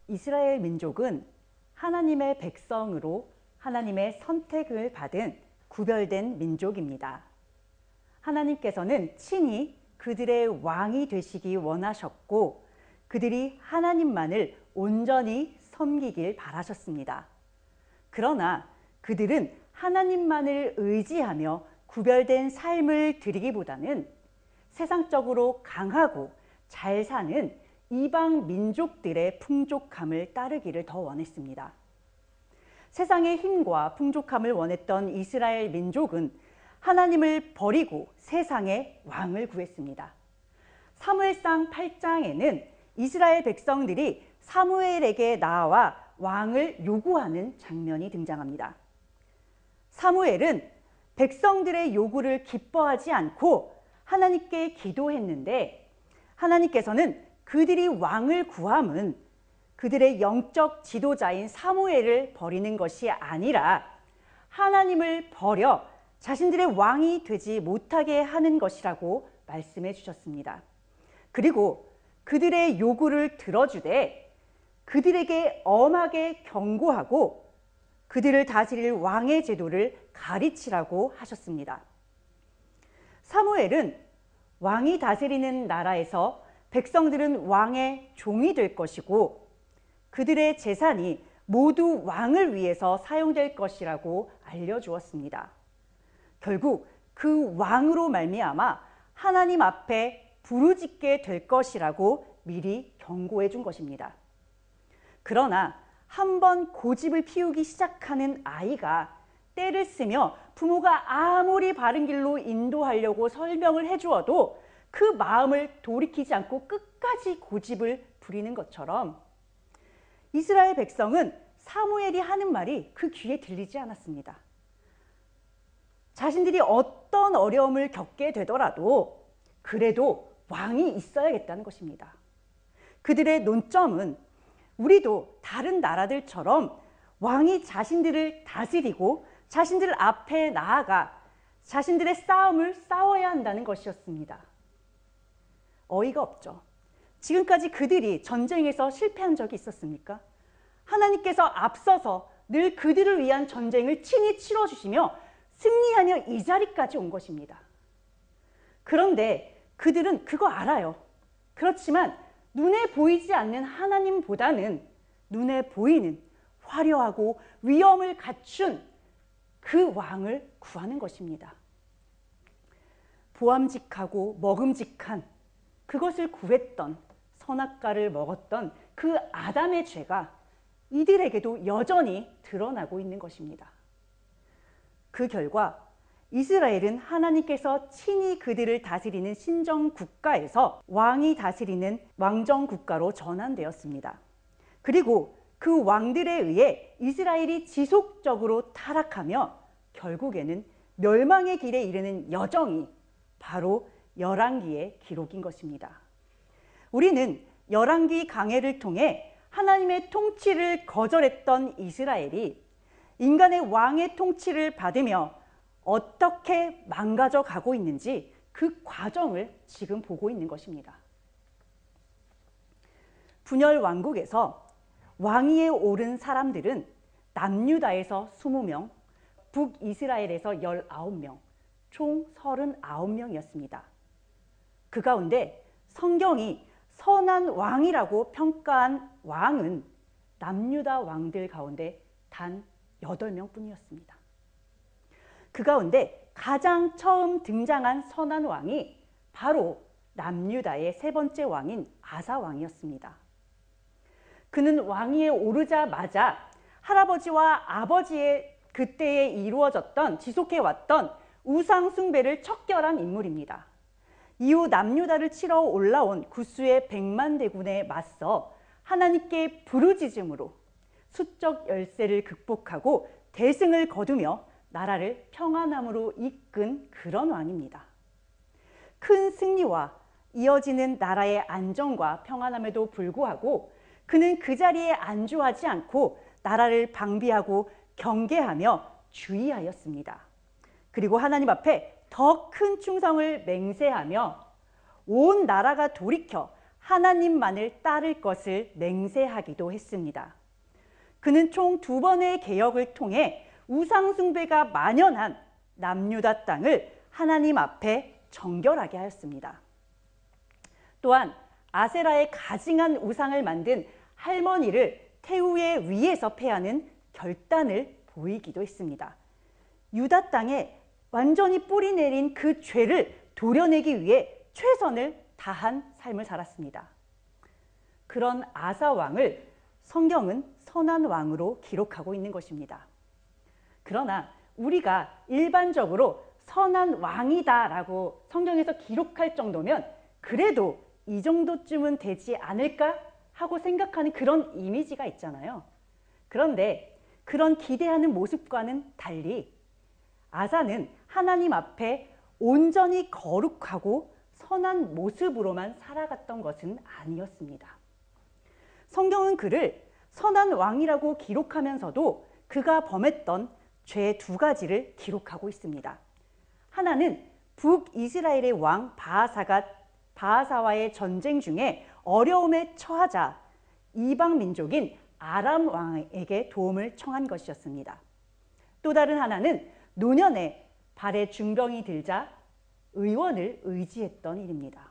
이스라엘 민족은 하나님의 백성으로 하나님의 선택을 받은 구별된 민족입니다. 하나님께서는 친히 그들의 왕이 되시기 원하셨고 그들이 하나님만을 온전히 섬기길 바라셨습니다. 그러나 그들은 하나님만을 의지하며 구별된 삶을 드리기보다는 세상적으로 강하고 잘 사는 이방 민족들의 풍족함을 따르기를 더 원했습니다. 세상의 힘과 풍족함을 원했던 이스라엘 민족은 하나님을 버리고 세상의 왕을 구했습니다. 사무엘상 8장에는 이스라엘 백성들이 사무엘에게 나아와 왕을 요구하는 장면이 등장합니다. 사무엘은 백성들의 요구를 기뻐하지 않고 하나님께 기도했는데 하나님께서는 그들이 왕을 구함은 그들의 영적 지도자인 사무엘을 버리는 것이 아니라 하나님을 버려 자신들의 왕이 되지 못하게 하는 것이라고 말씀해 주셨습니다. 그리고 그들의 요구를 들어주되 그들에게 엄하게 경고하고 그들을 다스릴 왕의 제도를 가르치라고 하셨습니다. 사무엘은 왕이 다스리는 나라에서 백성들은 왕의 종이 될 것이고 그들의 재산이 모두 왕을 위해서 사용될 것이라고 알려주었습니다. 결국 그 왕으로 말미암아 하나님 앞에 부르짖게 될 것이라고 미리 경고해 준 것입니다. 그러나 한번 고집을 피우기 시작하는 아이가 때를 쓰며 부모가 아무리 바른 길로 인도하려고 설명을 해주어도 그 마음을 돌이키지 않고 끝까지 고집을 부리는 것처럼 이스라엘 백성은 사무엘이 하는 말이 그 귀에 들리지 않았습니다. 자신들이 어떤 어려움을 겪게 되더라도 그래도 왕이 있어야겠다는 것입니다. 그들의 논점은 우리도 다른 나라들처럼 왕이 자신들을 다스리고 자신들 앞에 나아가 자신들의 싸움을 싸워야 한다는 것이었습니다. 어이가 없죠. 지금까지 그들이 전쟁에서 실패한 적이 있었습니까? 하나님께서 앞서서 늘 그들을 위한 전쟁을 친히 치러주시며 승리하며 이 자리까지 온 것입니다. 그런데 그들은 그거 알아요. 그렇지만 눈에 보이지 않는 하나님보다는 눈에 보이는 화려하고 위엄을 갖춘 그 왕을 구하는 것입니다. 보암직하고 먹음직한 그것을 구했던 선악과를 먹었던 그 아담의 죄가 이들에게도 여전히 드러나고 있는 것입니다. 그 결과 이스라엘은 하나님께서 친히 그들을 다스리는 신정 국가에서 왕이 다스리는 왕정 국가로 전환되었습니다. 그리고 그 왕들에 의해 이스라엘이 지속적으로 타락하며 결국에는 멸망의 길에 이르는 여정이 바로 열왕기의 기록인 것입니다. 우리는 열왕기 강해를 통해 하나님의 통치를 거절했던 이스라엘이 인간의 왕의 통치를 받으며 어떻게 망가져 가고 있는지 그 과정을 지금 보고 있는 것입니다. 분열 왕국에서 왕위에 오른 사람들은 남유다에서 20명, 북이스라엘에서 19명, 총 39명이었습니다. 그 가운데 성경이 선한 왕이라고 평가한 왕은 남유다 왕들 가운데 단 8명 뿐이었습니다. 그 가운데 가장 처음 등장한 선한 왕이 바로 남유다의 세 번째 왕인 아사 왕이었습니다. 그는 왕위에 오르자마자 할아버지와 아버지의 그때에 이루어졌던 지속해왔던 우상 숭배를 척결한 인물입니다. 이후 남유다를 치러 올라온 구스의 100만 대군에 맞서 하나님께 부르짖음으로 수적 열세를 극복하고 대승을 거두며 나라를 평안함으로 이끈 그런 왕입니다. 큰 승리와 이어지는 나라의 안정과 평안함에도 불구하고 그는 그 자리에 안주하지 않고 나라를 방비하고 경계하며 주의하였습니다. 그리고 하나님 앞에 더 큰 충성을 맹세하며 온 나라가 돌이켜 하나님만을 따를 것을 맹세하기도 했습니다. 그는 총 2번의 개혁을 통해 우상숭배가 만연한 남유다 땅을 하나님 앞에 정결하게 하였습니다. 또한 아세라의 가증한 우상을 만든 할머니를 태우의 위에서 패하는 결단을 보이기도 했습니다. 유다 땅에 완전히 뿌리 내린 그 죄를 도려내기 위해 최선을 다한 삶을 살았습니다. 그런 아사 왕을 성경은 선한 왕으로 기록하고 있는 것입니다. 그러나 우리가 일반적으로 선한 왕이다라고 성경에서 기록할 정도면 그래도 이 정도쯤은 되지 않을까 하고 생각하는 그런 이미지가 있잖아요. 그런데 그런 기대하는 모습과는 달리 아사는 하나님 앞에 온전히 거룩하고 선한 모습으로만 살아갔던 것은 아니었습니다. 성경은 그를 선한 왕이라고 기록하면서도 그가 범했던 죄 2가지를 기록하고 있습니다. 하나는 북이스라엘의 왕 바하사와의 전쟁 중에 어려움에 처하자 이방 민족인 아람 왕에게 도움을 청한 것이었습니다. 또 다른 하나는 노년에 발에 중병이 들자 의원을 의지했던 일입니다.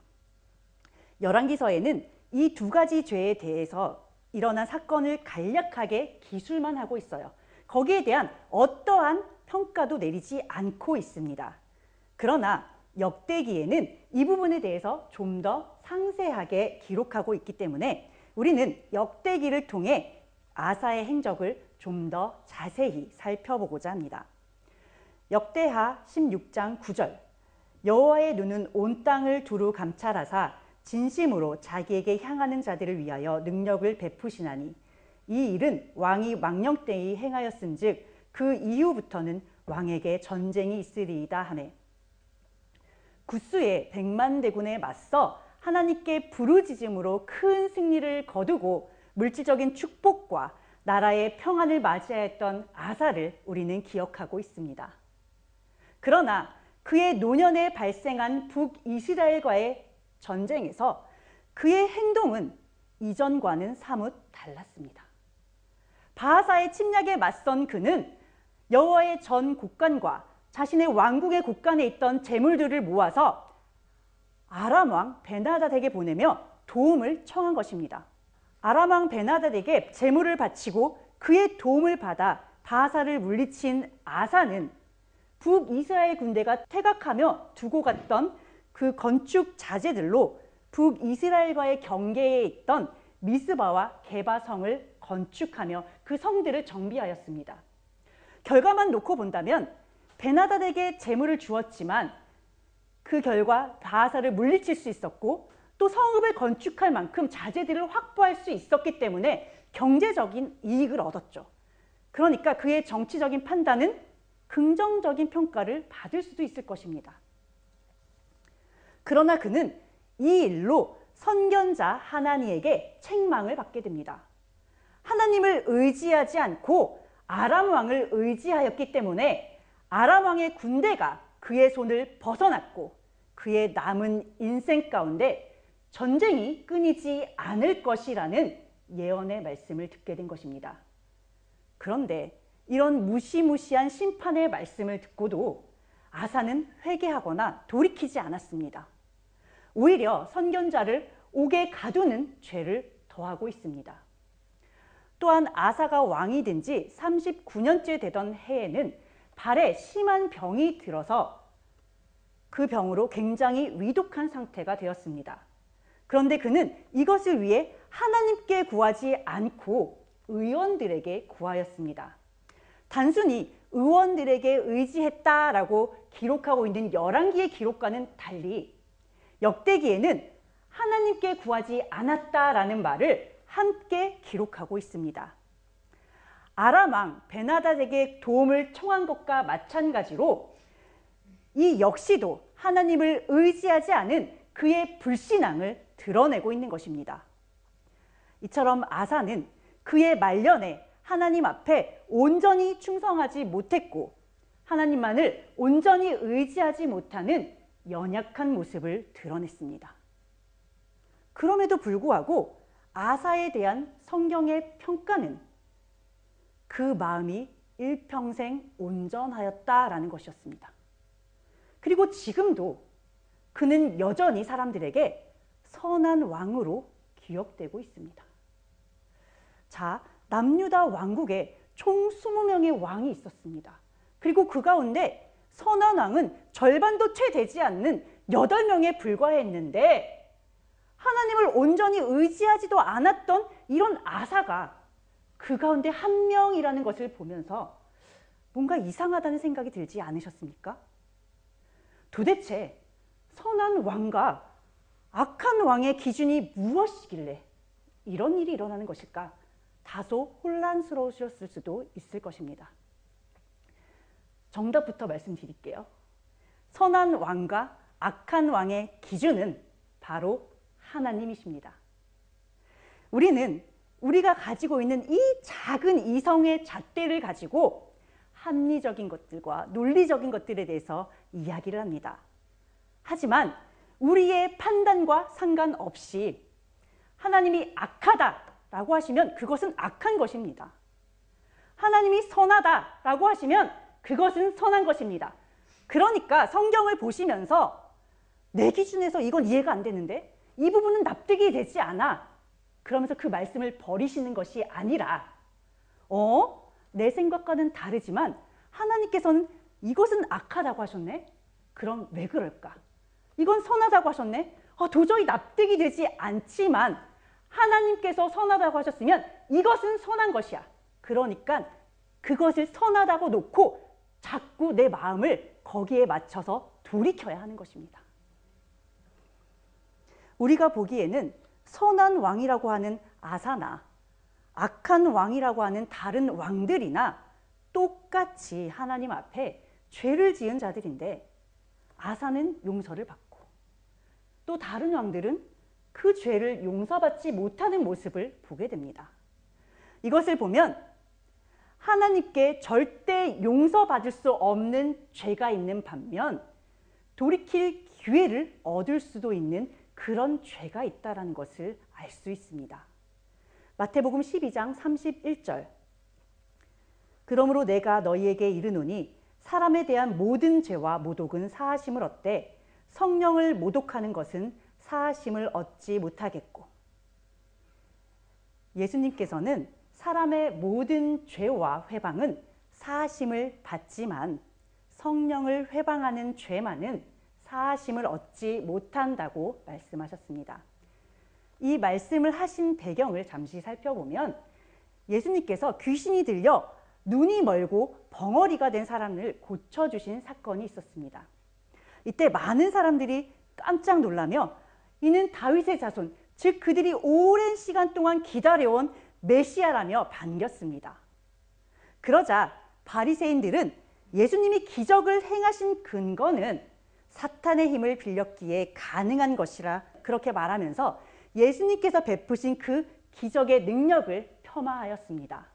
열왕기서에는 이 2가지 죄에 대해서 일어난 사건을 간략하게 기술만 하고 있어요. 거기에 대한 어떠한 평가도 내리지 않고 있습니다. 그러나 역대기에는 이 부분에 대해서 좀 더 상세하게 기록하고 있기 때문에 우리는 역대기를 통해 아사의 행적을 좀 더 자세히 살펴보고자 합니다. 역대하 16장 9절 여호와의 눈은 온 땅을 두루 감찰하사 진심으로 자기에게 향하는 자들을 위하여 능력을 베푸시나니 이 일은 왕이 왕령 때에 행하였은즉 그 이후부터는 왕에게 전쟁이 있으리이다 하매 굿수의 100만 대군에 맞서 하나님께 부르짖음으로 큰 승리를 거두고 물질적인 축복과 나라의 평안을 맞이하였던 아사를 우리는 기억하고 있습니다. 그러나 그의 노년에 발생한 북이스라엘과의 전쟁에서 그의 행동은 이전과는 사뭇 달랐습니다. 바하사의 침략에 맞선 그는 여호와의 전 곳간과 자신의 왕국의 곳간에 있던 재물들을 모아서 아람 왕 베나닷에게 보내며 도움을 청한 것입니다. 아람 왕 베나닷에게 재물을 바치고 그의 도움을 받아 바하사를 물리친 아사는 북이스라엘 군대가 퇴각하며 두고 갔던 그 건축 자재들로 북이스라엘과의 경계에 있던 미스바와 게바성을 건축하며 그 성들을 정비하였습니다. 결과만 놓고 본다면 베나닷에게 재물을 주었지만 그 결과 바하사를 물리칠 수 있었고 또 성읍을 건축할 만큼 자재들을 확보할 수 있었기 때문에 경제적인 이익을 얻었죠. 그러니까 그의 정치적인 판단은 긍정적인 평가를 받을 수도 있을 것입니다. 그러나 그는 이 일로 선견자 하나니에게 책망을 받게 됩니다. 하나님을 의지하지 않고 아람 왕을 의지하였기 때문에 아람 왕의 군대가 그의 손을 벗어났고 그의 남은 인생 가운데 전쟁이 끊이지 않을 것이라는 예언의 말씀을 듣게 된 것입니다. 그런데 이런 무시무시한 심판의 말씀을 듣고도 아사는 회개하거나 돌이키지 않았습니다. 오히려 선견자를 옥에 가두는 죄를 더하고 있습니다. 또한 아사가 왕이 된 지 39년째 되던 해에는 발에 심한 병이 들어서 그 병으로 굉장히 위독한 상태가 되었습니다. 그런데 그는 이것을 위해 하나님께 구하지 않고 의원들에게 구하였습니다. 단순히 의원들에게 의지했다라고 기록하고 있는 열왕기의 기록과는 달리 역대기에는 하나님께 구하지 않았다라는 말을 함께 기록하고 있습니다. 아람 왕 베나닷에게 도움을 청한 것과 마찬가지로 이 역시도 하나님을 의지하지 않은 그의 불신앙을 드러내고 있는 것입니다. 이처럼 아사는 그의 말년에 하나님 앞에 온전히 충성하지 못했고 하나님만을 온전히 의지하지 못하는 연약한 모습을 드러냈습니다. 그럼에도 불구하고 아사에 대한 성경의 평가는 그 마음이 일평생 온전하였다라는 것이었습니다. 그리고 지금도 그는 여전히 사람들에게 선한 왕으로 기억되고 있습니다. 자, 남유다 왕국에 총 20명의 왕이 있었습니다. 그리고 그 가운데 선한 왕은 절반도 채 되지 않는 8명에 불과했는데 하나님을 온전히 의지하지도 않았던 이런 아사가 그 가운데 한 명이라는 것을 보면서 뭔가 이상하다는 생각이 들지 않으셨습니까? 도대체 선한 왕과 악한 왕의 기준이 무엇이길래 이런 일이 일어나는 것일까? 다소 혼란스러우셨을 수도 있을 것입니다. 정답부터 말씀드릴게요. 선한 왕과 악한 왕의 기준은 바로 하나님이십니다. 우리는 우리가 가지고 있는 이 작은 이성의 잣대를 가지고 합리적인 것들과 논리적인 것들에 대해서 이야기를 합니다. 하지만 우리의 판단과 상관없이 하나님이 악하다라고 하시면 그것은 악한 것입니다. 하나님이 선하다라고 하시면 그것은 선한 것입니다. 그러니까 성경을 보시면서 내 기준에서 이건 이해가 안 되는데 이 부분은 납득이 되지 않아. 그러면서 그 말씀을 버리시는 것이 아니라 내 생각과는 다르지만 하나님께서는 이것은 악하다고 하셨네? 그럼 왜 그럴까? 이건 선하다고 하셨네? 도저히 납득이 되지 않지만 하나님께서 선하다고 하셨으면 이것은 선한 것이야. 그러니까 그것을 선하다고 놓고 자꾸 내 마음을 거기에 맞춰서 돌이켜야 하는 것입니다. 우리가 보기에는 선한 왕이라고 하는 아사나 악한 왕이라고 하는 다른 왕들이나 똑같이 하나님 앞에 죄를 지은 자들인데 아사는 용서를 받고 또 다른 왕들은 그 죄를 용서받지 못하는 모습을 보게 됩니다. 이것을 보면 하나님께 절대 용서받을 수 없는 죄가 있는 반면 돌이킬 기회를 얻을 수도 있는 그런 죄가 있다는 것을 알 수 있습니다. 마태복음 12장 31절 그러므로 내가 너희에게 이르노니 사람에 대한 모든 죄와 모독은 사하심을 얻되 성령을 모독하는 것은 사하심을 얻지 못하겠고 예수님께서는 사람의 모든 죄와 회방은 사하심을 받지만 성령을 회방하는 죄만은 사하심을 얻지 못한다고 말씀하셨습니다. 이 말씀을 하신 배경을 잠시 살펴보면 예수님께서 귀신이 들려 눈이 멀고 벙어리가 된 사람을 고쳐주신 사건이 있었습니다. 이때 많은 사람들이 깜짝 놀라며 이는 다윗의 자손, 즉 그들이 오랜 시간 동안 기다려온 메시아라며 반겼습니다. 그러자 바리새인들은 예수님이 기적을 행하신 근거는 사탄의 힘을 빌렸기에 가능한 것이라 그렇게 말하면서 예수님께서 베푸신 그 기적의 능력을 폄하하였습니다.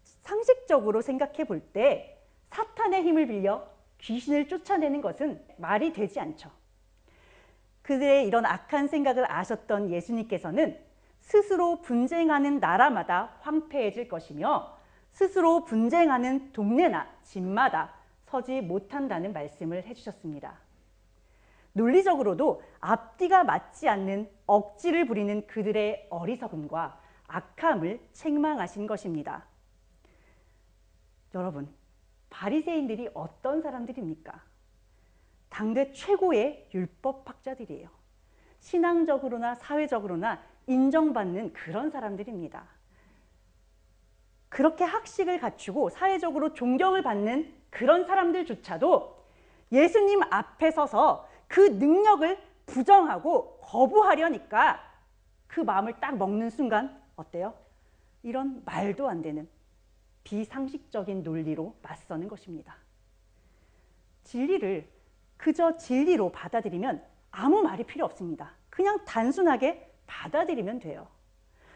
상식적으로 생각해 볼 때 사탄의 힘을 빌려 귀신을 쫓아내는 것은 말이 되지 않죠. 그들의 이런 악한 생각을 아셨던 예수님께서는 스스로 분쟁하는 나라마다 황폐해질 것이며 스스로 분쟁하는 동네나 집마다 서지 못한다는 말씀을 해주셨습니다. 논리적으로도 앞뒤가 맞지 않는 억지를 부리는 그들의 어리석음과 악함을 책망하신 것입니다. 여러분, 바리새인들이 어떤 사람들입니까? 당대 최고의 율법학자들이에요. 신앙적으로나 사회적으로나 인정받는 그런 사람들입니다. 그렇게 학식을 갖추고 사회적으로 존경을 받는 그런 사람들조차도 예수님 앞에 서서 그 능력을 부정하고 거부하려니까 그 마음을 딱 먹는 순간 어때요? 이런 말도 안 되는 비상식적인 논리로 맞서는 것입니다. 진리를 그저 진리로 받아들이면 아무 말이 필요 없습니다. 그냥 단순하게 받아들이면 돼요.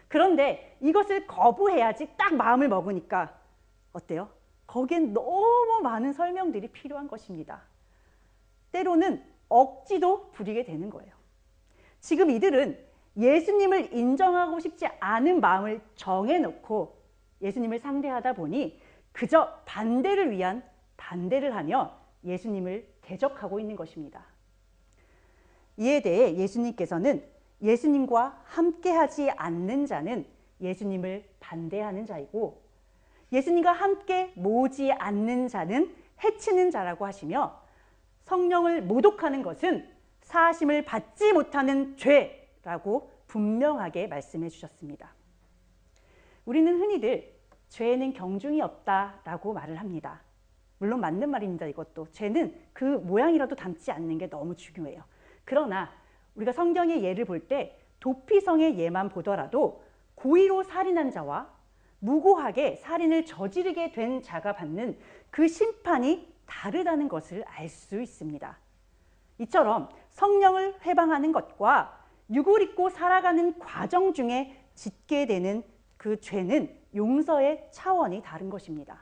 그런데 이것을 거부해야지 딱 마음을 먹으니까 어때요? 거기엔 너무 많은 설명들이 필요한 것입니다. 때로는 억지도 부리게 되는 거예요. 지금 이들은 예수님을 인정하고 싶지 않은 마음을 정해놓고 예수님을 상대하다 보니 그저 반대를 위한 반대를 하며 예수님을 대적하고 있는 것입니다. 이에 대해 예수님께서는 예수님과 함께하지 않는 자는 예수님을 반대하는 자이고 예수님과 함께 모으지 않는 자는 해치는 자라고 하시며 성령을 모독하는 것은 사하심을 받지 못하는 죄라고 분명하게 말씀해 주셨습니다. 우리는 흔히들 죄에는 경중이 없다라고 말을 합니다. 물론 맞는 말입니다. 이것도 죄는 그 모양이라도 닮지 않는 게 너무 중요해요. 그러나 우리가 성경의 예를 볼 때 도피성의 예만 보더라도 고의로 살인한 자와 무고하게 살인을 저지르게 된 자가 받는 그 심판이 다르다는 것을 알 수 있습니다. 이처럼 성령을 회방하는 것과 육을 입고 살아가는 과정 중에 짓게 되는 그 죄는 용서의 차원이 다른 것입니다.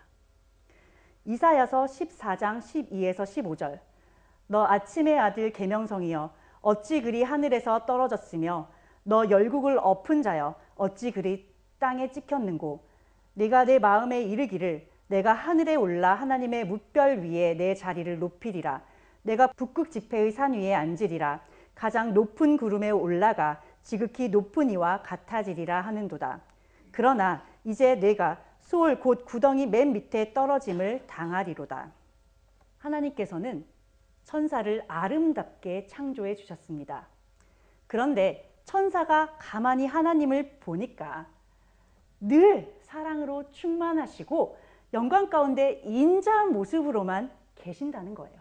이사야서 14장 12에서 15절 너 아침의 아들 계명성이여 어찌 그리 하늘에서 떨어졌으며 너 열국을 엎은 자여 어찌 그리 땅에 찍혔는고 네가 내 마음에 이르기를 내가 하늘에 올라 하나님의 뭇별 위에 내 자리를 높이리라 내가 북극 지폐의 산 위에 앉으리라 가장 높은 구름에 올라가 지극히 높은 이와 같아지리라 하는도다. 그러나 이제 내가 수월 곧 구덩이 맨 밑에 떨어짐을 당하리로다. 하나님께서는 천사를 아름답게 창조해 주셨습니다. 그런데 천사가 가만히 하나님을 보니까 늘 사랑으로 충만하시고 영광 가운데 인자한 모습으로만 계신다는 거예요.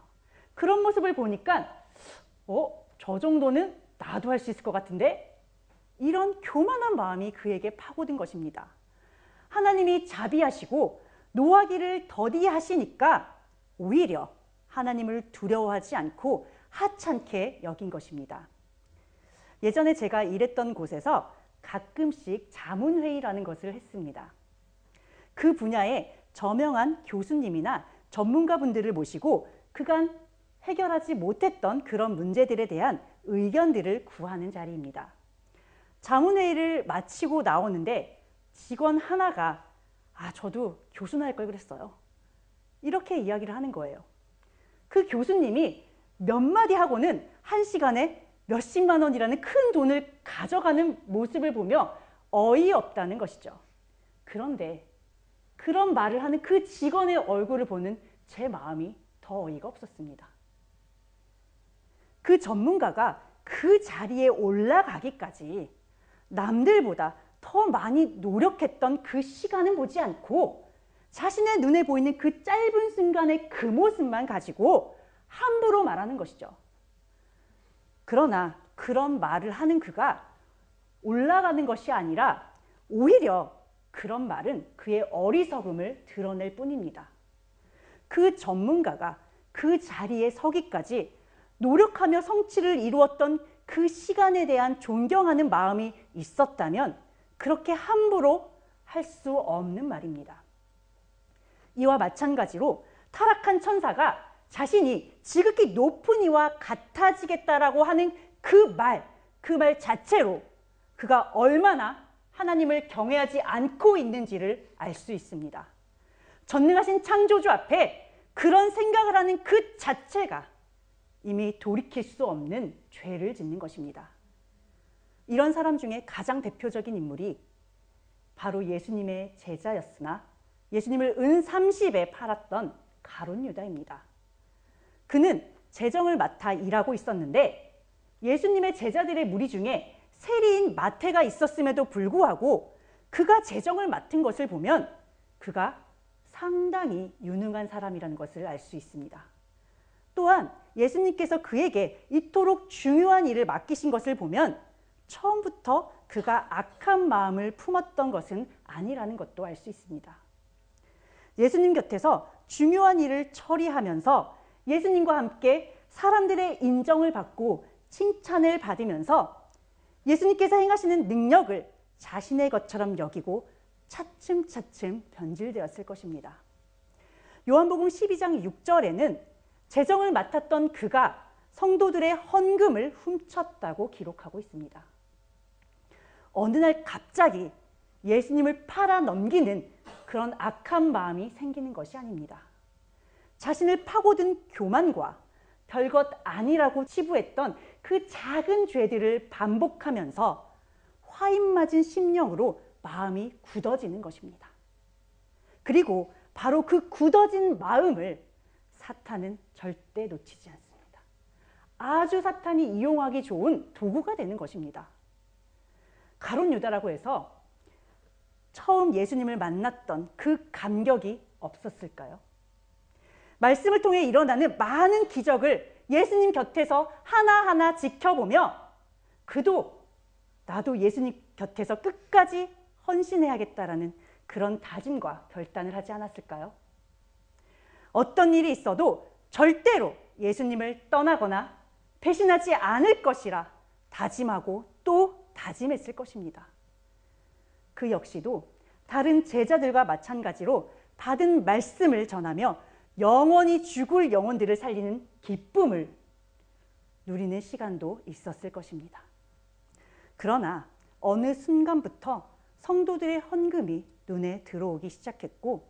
그런 모습을 보니까 저 정도는 나도 할 수 있을 것 같은데? 이런 교만한 마음이 그에게 파고든 것입니다. 하나님이 자비하시고 노하기를 더디하시니까 오히려 하나님을 두려워하지 않고 하찮게 여긴 것입니다. 예전에 제가 일했던 곳에서 가끔씩 자문회의라는 것을 했습니다. 그 분야에 저명한 교수님이나 전문가분들을 모시고 그간 해결하지 못했던 그런 문제들에 대한 의견들을 구하는 자리입니다. 자문회의를 마치고 나오는데 직원 하나가 저도 교수나 할 걸 그랬어요. 이렇게 이야기를 하는 거예요. 그 교수님이 몇 마디 하고는 한 시간에 몇십만 원이라는 큰 돈을 가져가는 모습을 보며 어이없다는 것이죠. 그런데 그런 말을 하는 그 직원의 얼굴을 보는 제 마음이 더 어이가 없었습니다. 그 전문가가 그 자리에 올라가기까지 남들보다 더 많이 노력했던 그 시간은 보지 않고 자신의 눈에 보이는 그 짧은 순간의 그 모습만 가지고 함부로 말하는 것이죠. 그러나 그런 말을 하는 그가 올라가는 것이 아니라 오히려 그런 말은 그의 어리석음을 드러낼 뿐입니다. 그 전문가가 그 자리에 서기까지 노력하며 성취를 이루었던 그 시간에 대한 존경하는 마음이 있었다면 그렇게 함부로 할 수 없는 말입니다. 이와 마찬가지로 타락한 천사가 자신이 지극히 높은 이와 같아지겠다라고 하는 그 말 자체로 그가 얼마나 하나님을 경외하지 않고 있는지를 알 수 있습니다. 전능하신 창조주 앞에 그런 생각을 하는 그 자체가 이미 돌이킬 수 없는 죄를 짓는 것입니다. 이런 사람 중에 가장 대표적인 인물이 바로 예수님의 제자였으나 예수님을 은 30에 팔았던 가룟 유다입니다. 그는 재정을 맡아 일하고 있었는데 예수님의 제자들의 무리 중에 세리인 마태가 있었음에도 불구하고 그가 재정을 맡은 것을 보면 그가 상당히 유능한 사람이라는 것을 알 수 있습니다. 또한 예수님께서 그에게 이토록 중요한 일을 맡기신 것을 보면 처음부터 그가 악한 마음을 품었던 것은 아니라는 것도 알 수 있습니다. 예수님 곁에서 중요한 일을 처리하면서 예수님과 함께 사람들의 인정을 받고 칭찬을 받으면서 예수님께서 행하시는 능력을 자신의 것처럼 여기고 차츰차츰 변질되었을 것입니다. 요한복음 12장 6절에는 재정을 맡았던 그가 성도들의 헌금을 훔쳤다고 기록하고 있습니다. 어느 날 갑자기 예수님을 팔아 넘기는 그런 악한 마음이 생기는 것이 아닙니다. 자신을 파고든 교만과 별것 아니라고 치부했던 그 작은 죄들을 반복하면서 화인 맞은 심령으로 마음이 굳어지는 것입니다. 그리고 바로 그 굳어진 마음을 사탄은 절대 놓치지 않습니다. 아주 사탄이 이용하기 좋은 도구가 되는 것입니다. 가룟 유다라고 해서 처음 예수님을 만났던 그 감격이 없었을까요? 말씀을 통해 일어나는 많은 기적을 예수님 곁에서 하나하나 지켜보며 그도 나도 예수님 곁에서 끝까지 헌신해야겠다라는 그런 다짐과 결단을 하지 않았을까요? 어떤 일이 있어도 절대로 예수님을 떠나거나 배신하지 않을 것이라 다짐하고 또 다짐했을 것입니다. 그 역시도 다른 제자들과 마찬가지로 받은 말씀을 전하며 영원히 죽을 영혼들을 살리는 기쁨을 누리는 시간도 있었을 것입니다. 그러나 어느 순간부터 성도들의 헌금이 눈에 들어오기 시작했고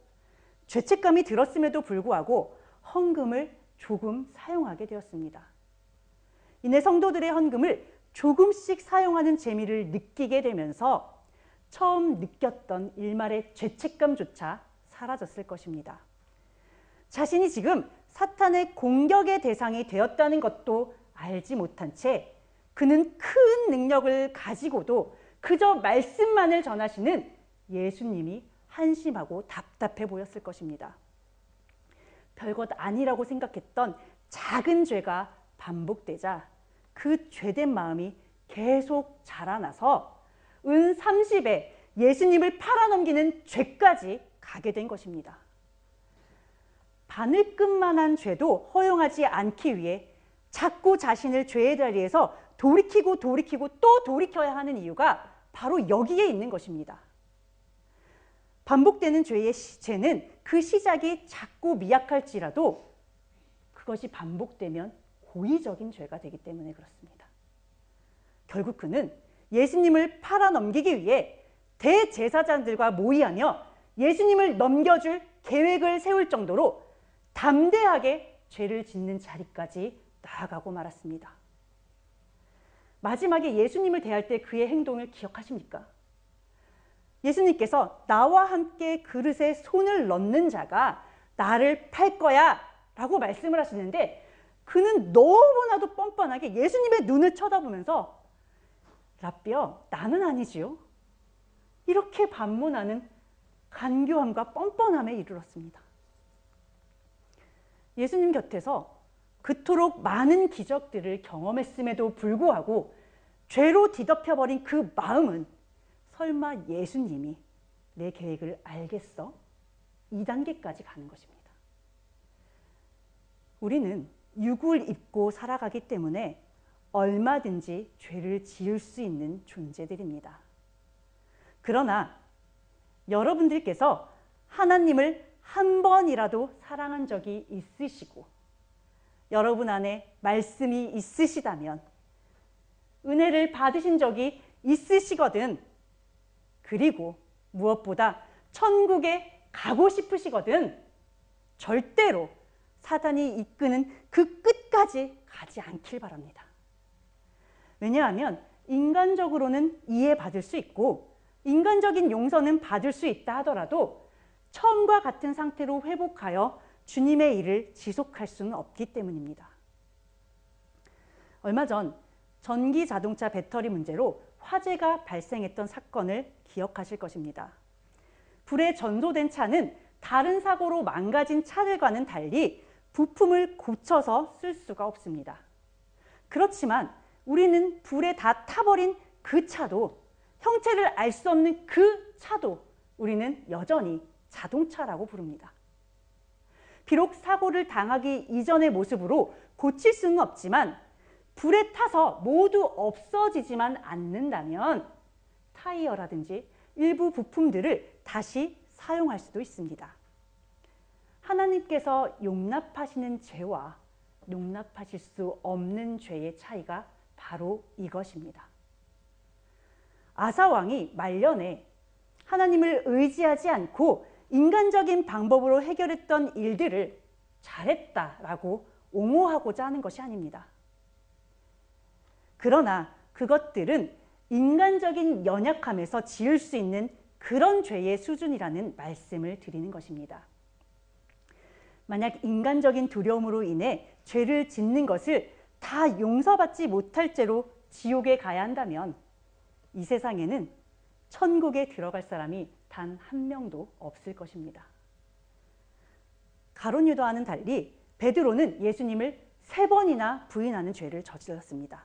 죄책감이 들었음에도 불구하고 헌금을 조금 사용하게 되었습니다. 이내 성도들의 헌금을 조금씩 사용하는 재미를 느끼게 되면서 처음 느꼈던 일말의 죄책감조차 사라졌을 것입니다. 자신이 지금 사탄의 공격의 대상이 되었다는 것도 알지 못한 채 그는 큰 능력을 가지고도 그저 말씀만을 전하시는 예수님이 한심하고 답답해 보였을 것입니다. 별것 아니라고 생각했던 작은 죄가 반복되자 그 죄된 마음이 계속 자라나서 은 30에 예수님을 팔아넘기는 죄까지 가게 된 것입니다. 바늘끝만한 죄도 허용하지 않기 위해 자꾸 자신을 죄의 자리에서 돌이키고 또 돌이켜야 하는 이유가 바로 여기에 있는 것입니다. 반복되는 죄는 그 시작이 작고 미약할지라도 그것이 반복되면 고의적인 죄가 되기 때문에 그렇습니다. 결국 그는 예수님을 팔아넘기기 위해 대제사장들과 모의하며 예수님을 넘겨줄 계획을 세울 정도로 담대하게 죄를 짓는 자리까지 나아가고 말았습니다. 마지막에 예수님을 대할 때 그의 행동을 기억하십니까? 예수님께서 나와 함께 그릇에 손을 넣는 자가 나를 팔 거야 라고 말씀을 하시는데 그는 너무나도 뻔뻔하게 예수님의 눈을 쳐다보면서 라삐요, 나는 아니지요. 이렇게 반문하는 간교함과 뻔뻔함에 이르렀습니다. 예수님 곁에서 그토록 많은 기적들을 경험했음에도 불구하고 죄로 뒤덮여버린 그 마음은 설마 예수님이 내 계획을 알겠어? 2단계까지 가는 것입니다. 우리는 육을 입고 살아가기 때문에 얼마든지 죄를 지을 수 있는 존재들입니다. 그러나 여러분들께서 하나님을 한 번이라도 사랑한 적이 있으시고 여러분 안에 말씀이 있으시다면 은혜를 받으신 적이 있으시거든 그리고 무엇보다 천국에 가고 싶으시거든 절대로 사단이 이끄는 그 끝까지 가지 않길 바랍니다. 왜냐하면 인간적으로는 이해받을 수 있고 인간적인 용서는 받을 수 있다 하더라도 처음과 같은 상태로 회복하여 주님의 일을 지속할 수는 없기 때문입니다. 얼마 전 전기 자동차 배터리 문제로 화재가 발생했던 사건을 기억하실 것입니다. 불에 전소된 차는 다른 사고로 망가진 차들과는 달리 부품을 고쳐서 쓸 수가 없습니다. 그렇지만 우리는 불에 다 타버린 그 차도 형체를 알 수 없는 그 차도 우리는 여전히 자동차라고 부릅니다. 비록 사고를 당하기 이전의 모습으로 고칠 수는 없지만 불에 타서 모두 없어지지만 않는다면 타이어라든지 일부 부품들을 다시 사용할 수도 있습니다. 하나님께서 용납하시는 죄와 용납하실 수 없는 죄의 차이가 바로 이것입니다. 아사 왕이 말년에 하나님을 의지하지 않고 인간적인 방법으로 해결했던 일들을 잘했다라고 옹호하고자 하는 것이 아닙니다. 그러나 그것들은 인간적인 연약함에서 지을 수 있는 그런 죄의 수준이라는 말씀을 드리는 것입니다. 만약 인간적인 두려움으로 인해 죄를 짓는 것을 다 용서받지 못할 죄로 지옥에 가야 한다면 이 세상에는 천국에 들어갈 사람이 단 한 명도 없을 것입니다. 가룟 유다와는 달리 베드로는 예수님을 3번이나 부인하는 죄를 저질렀습니다.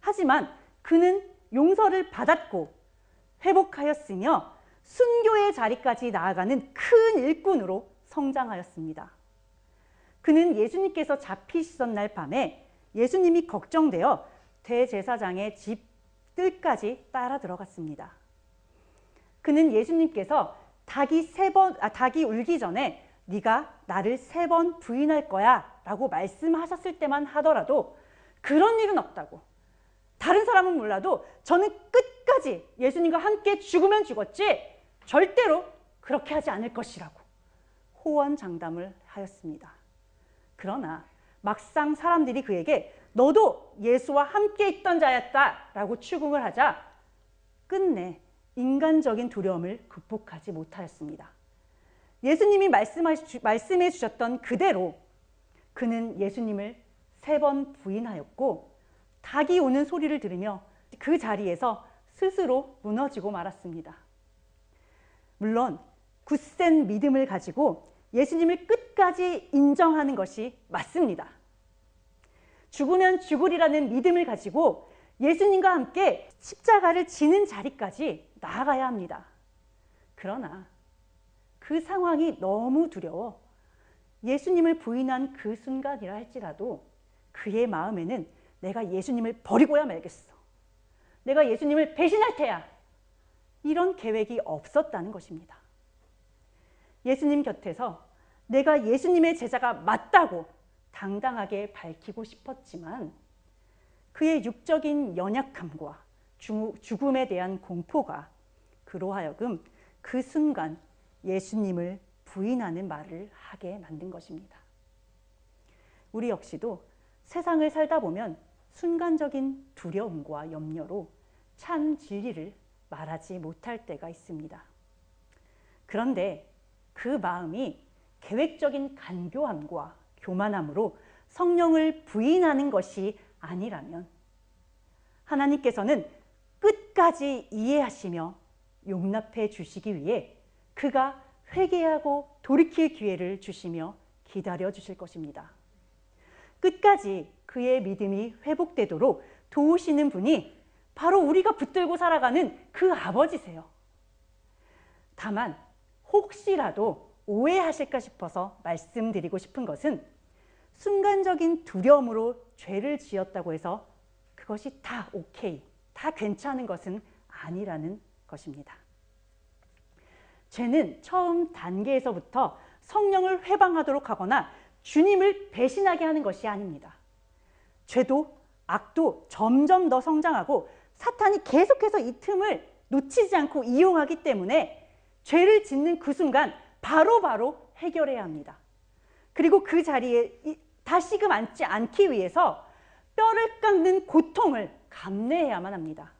하지만 그는 용서를 받았고 회복하였으며 순교의 자리까지 나아가는 큰 일꾼으로 성장하였습니다. 그는 예수님께서 잡히시던 날 밤에 예수님이 걱정되어 대제사장의 집 뜰까지 따라 들어갔습니다. 그는 예수님께서 닭이 울기 전에 네가 나를 3번 부인할 거야 라고 말씀하셨을 때만 하더라도 그런 일은 없다고, 다른 사람은 몰라도 저는 끝까지 예수님과 함께 죽으면 죽었지 절대로 그렇게 하지 않을 것이라고 호언장담을 하였습니다. 그러나 막상 사람들이 그에게 너도 예수와 함께 있던 자였다 라고 추궁을 하자 끝내 인간적인 두려움을 극복하지 못하였습니다. 예수님이 말씀해 주셨던 그대로 그는 예수님을 3번 부인하였고 닭이 우는 소리를 들으며 그 자리에서 스스로 무너지고 말았습니다. 물론 굳센 믿음을 가지고 예수님을 끝까지 인정하는 것이 맞습니다. 죽으면 죽으리라는 믿음을 가지고 예수님과 함께 십자가를 지는 자리까지 나아가야 합니다. 그러나 그 상황이 너무 두려워 예수님을 부인한 그 순간이라 할지라도 그의 마음에는 내가 예수님을 버리고야 말겠어, 내가 예수님을 배신할 테야, 이런 계획이 없었다는 것입니다. 예수님 곁에서 내가 예수님의 제자가 맞다고 당당하게 밝히고 싶었지만 그의 육적인 연약함과 죽음에 대한 공포가 그로 하여금 그 순간 예수님을 부인하는 말을 하게 만든 것입니다. 우리 역시도 세상을 살다 보면 순간적인 두려움과 염려로 참 진리를 말하지 못할 때가 있습니다. 그런데 그 마음이 계획적인 간교함과 교만함으로 성령을 부인하는 것이 아니라면 하나님께서는 끝까지 이해하시며 용납해 주시기 위해 그가 회개하고 돌이킬 기회를 주시며 기다려 주실 것입니다. 끝까지 그의 믿음이 회복되도록 도우시는 분이 바로 우리가 붙들고 살아가는 그 아버지세요. 다만 혹시라도 오해하실까 싶어서 말씀드리고 싶은 것은 순간적인 두려움으로 죄를 지었다고 해서 그것이 다 오케이, 다 괜찮은 것은 아니라는 것입니다. 죄는 처음 단계에서부터 성령을 회방하도록 하거나 주님을 배신하게 하는 것이 아닙니다. 죄도 악도 점점 더 성장하고 사탄이 계속해서 이 틈을 놓치지 않고 이용하기 때문에 죄를 짓는 그 순간 바로바로 해결해야 합니다. 그리고 그 자리에 다시금 앉지 않기 위해서 뼈를 깎는 고통을 감내해야만 합니다.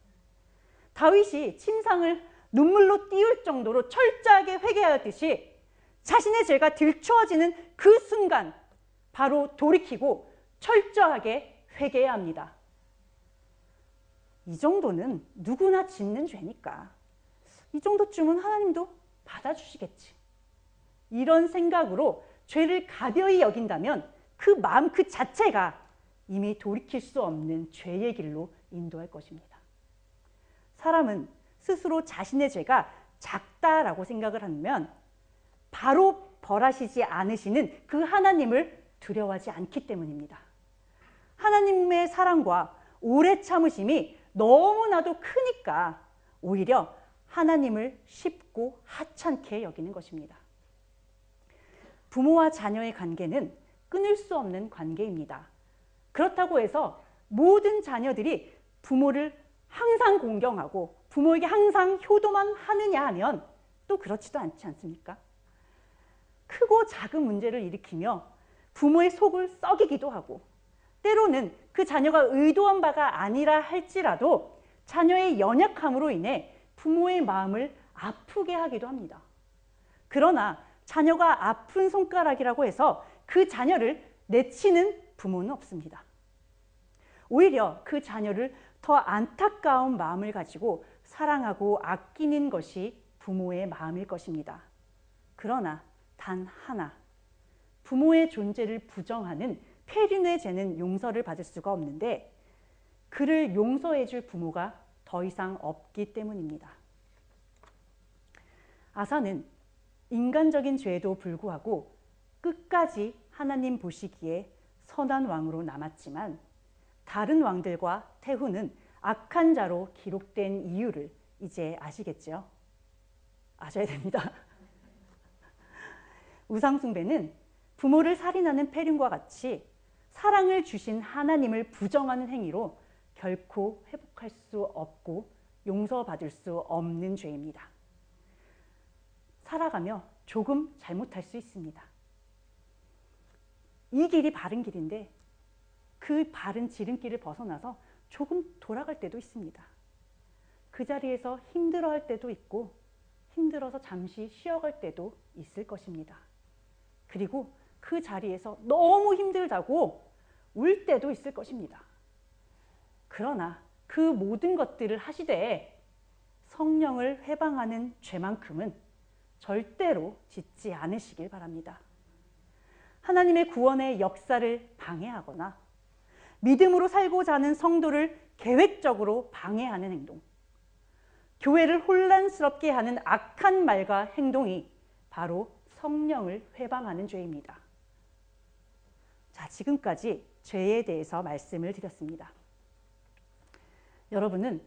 다윗이 침상을 눈물로 띄울 정도로 철저하게 회개하였듯이 자신의 죄가 들추어지는 그 순간 바로 돌이키고 철저하게 회개해야 합니다. 이 정도는 누구나 짓는 죄니까 이 정도쯤은 하나님도 받아주시겠지, 이런 생각으로 죄를 가벼이 여긴다면 그 마음 그 자체가 이미 돌이킬 수 없는 죄의 길로 인도할 것입니다. 사람은 스스로 자신의 죄가 작다라고 생각을 하면 바로 벌하시지 않으시는 그 하나님을 두려워하지 않기 때문입니다. 하나님의 사랑과 오래 참으심이 너무나도 크니까 오히려 하나님을 쉽고 하찮게 여기는 것입니다. 부모와 자녀의 관계는 끊을 수 없는 관계입니다. 그렇다고 해서 모든 자녀들이 부모를 항상 공경하고 부모에게 항상 효도만 하느냐 하면 또 그렇지도 않지 않습니까? 크고 작은 문제를 일으키며 부모의 속을 썩이기도 하고 때로는 그 자녀가 의도한 바가 아니라 할지라도 자녀의 연약함으로 인해 부모의 마음을 아프게 하기도 합니다. 그러나 자녀가 아픈 손가락이라고 해서 그 자녀를 내치는 부모는 없습니다. 오히려 그 자녀를 더 안타까운 마음을 가지고 사랑하고 아끼는 것이 부모의 마음일 것입니다. 그러나 단 하나, 부모의 존재를 부정하는 폐륜의 죄는 용서를 받을 수가 없는데 그를 용서해 줄 부모가 더 이상 없기 때문입니다. 아사는 인간적인 죄에도 불구하고 끝까지 하나님 보시기에 선한 왕으로 남았지만 다른 왕들과 태후는 악한 자로 기록된 이유를 이제 아시겠죠? 아셔야 됩니다. 우상숭배는 부모를 살인하는 폐륜과 같이 사랑을 주신 하나님을 부정하는 행위로 결코 회복할 수 없고 용서받을 수 없는 죄입니다. 살아가며 조금 잘못할 수 있습니다. 이 길이 바른 길인데 그 바른 지름길을 벗어나서 조금 돌아갈 때도 있습니다. 그 자리에서 힘들어할 때도 있고 힘들어서 잠시 쉬어갈 때도 있을 것입니다. 그리고 그 자리에서 너무 힘들다고 울 때도 있을 것입니다. 그러나 그 모든 것들을 하시되 성령을 회방하는 죄만큼은 절대로 짓지 않으시길 바랍니다. 하나님의 구원의 역사를 방해하거나 믿음으로 살고자 하는 성도를 계획적으로 방해하는 행동, 교회를 혼란스럽게 하는 악한 말과 행동이 바로 성령을 회방하는 죄입니다. 자, 지금까지 죄에 대해서 말씀을 드렸습니다. 여러분은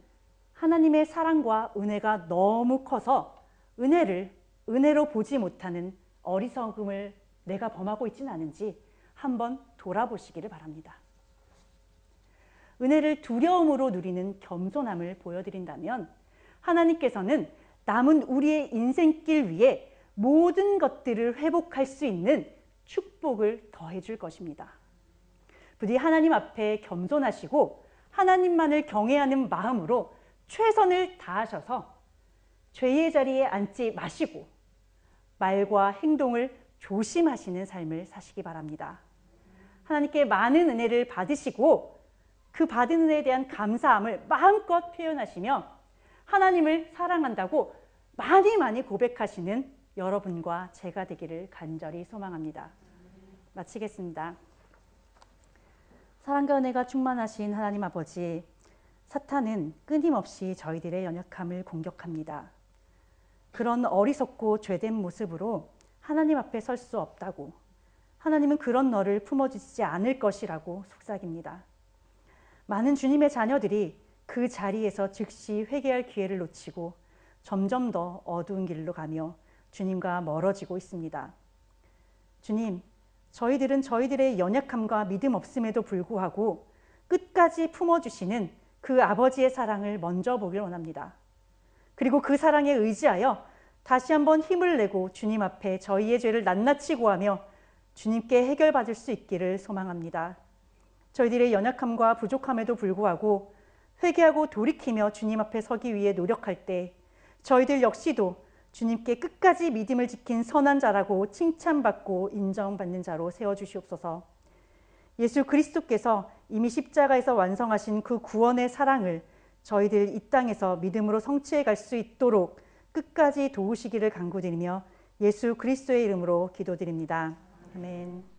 하나님의 사랑과 은혜가 너무 커서 은혜를 은혜로 보지 못하는 어리석음을 내가 범하고 있지는 않은지 한번 돌아보시기를 바랍니다. 은혜를 두려움으로 누리는 겸손함을 보여드린다면 하나님께서는 남은 우리의 인생길 위에 모든 것들을 회복할 수 있는 축복을 더해 줄 것입니다. 부디 하나님 앞에 겸손하시고 하나님만을 경외하는 마음으로 최선을 다하셔서 죄의 자리에 앉지 마시고 말과 행동을 조심하시는 삶을 사시기 바랍니다. 하나님께 많은 은혜를 받으시고 그 받은 은혜에 대한 감사함을 마음껏 표현하시며 하나님을 사랑한다고 많이 고백하시는 여러분과 제가 되기를 간절히 소망합니다. 마치겠습니다. 사랑과 은혜가 충만하신 하나님 아버지, 사탄은 끊임없이 저희들의 연약함을 공격합니다. 그런 어리석고 죄된 모습으로 하나님 앞에 설 수 없다고, 하나님은 그런 너를 품어주시지 않을 것이라고 속삭입니다. 많은 주님의 자녀들이 그 자리에서 즉시 회개할 기회를 놓치고 점점 더 어두운 길로 가며 주님과 멀어지고 있습니다. 주님, 저희들은 저희들의 연약함과 믿음 없음에도 불구하고 끝까지 품어주시는 그 아버지의 사랑을 먼저 보길 원합니다. 그리고 그 사랑에 의지하여 다시 한번 힘을 내고 주님 앞에 저희의 죄를 낱낱이 고하며 주님께 해결받을 수 있기를 소망합니다. 저희들의 연약함과 부족함에도 불구하고 회개하고 돌이키며 주님 앞에 서기 위해 노력할 때 저희들 역시도 주님께 끝까지 믿음을 지킨 선한 자라고 칭찬받고 인정받는 자로 세워주시옵소서. 예수 그리스도께서 이미 십자가에서 완성하신 그 구원의 사랑을 저희들 이 땅에서 믿음으로 성취해 갈 수 있도록 끝까지 도우시기를 간구드리며 예수 그리스도의 이름으로 기도드립니다. 아멘.